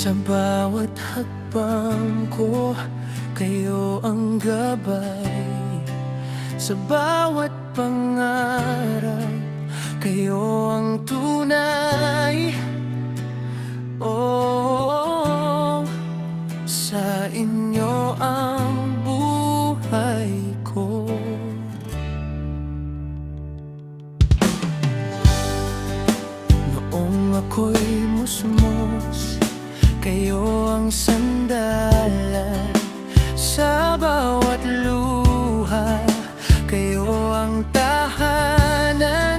Sa bawat hakbang ko, kayo ang gabay. Sa bawat pangarap, kayo ang tunay. Oh, sa inyo ang buhay ko. Noong ako'y musmos, kayo ang sandalan. Sa bawat luha, kayo ang tahanan.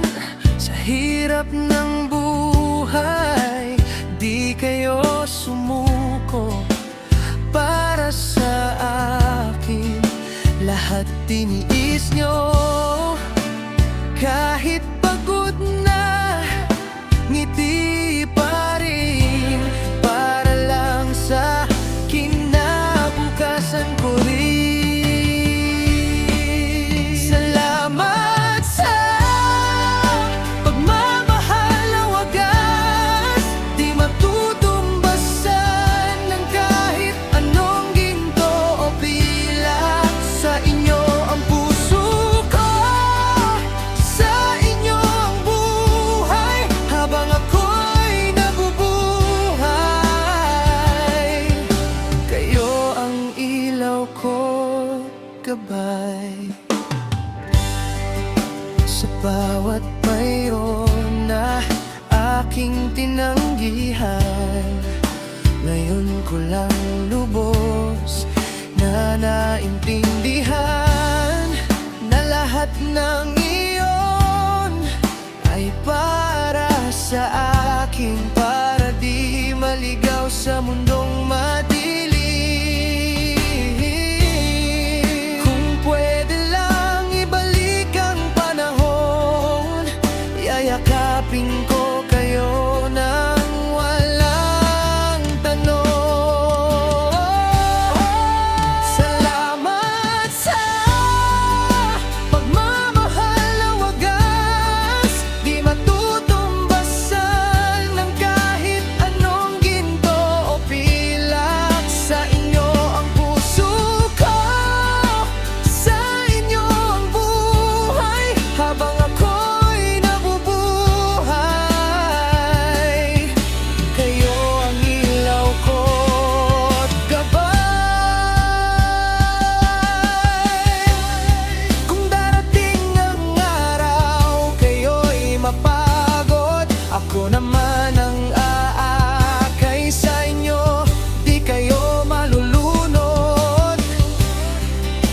Sa hirap ng buhay, di kayo sumuko. Para sa akin, lahat tiniis nyo. Kahit pagod na, ngiti pa rin. Para lang sa kinabukasan ko rin. Salamat sa pagmamahal na wagas, di matutumbasan ng kahit anong ginto o pilak. Sa inyo ang puso ko, sa inyo ang buhay, habang ako'y nabubuhay. Kayo ang ilaw ko, gabay. Sa bawat payo na aking tinanggihan, ngayon ko lang lubos na naintindihan na lahat ng iyon ay para sa akin, para di maligaw sa mundong madilim. Kung pwede lang ibalik ang panahon, yayakapin ko kayo nang walang tanong. Salamat sa pagmamahal na wagas, di matutumbasan ng kahit anong ginto o pilak. Sa inyo ang puso ko, sa inyo ang buhay, habang ako'y nabubuhay. Kayo ang ilaw ko't gabay. Kung darating ang araw, kayo'y mapagod, ako naman ang aakay sa inyo. Di kayo malulunod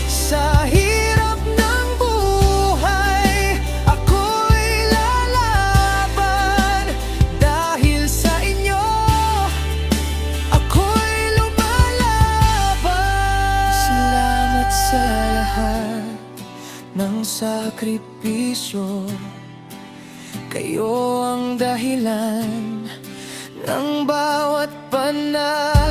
sa hirap ng buhay. Ako'y lalaban dahil sa inyo. Ako'y lumalaban. Salamat sa lahat ng sakripisyo. Kayo ang dahilan ng bawat panahon.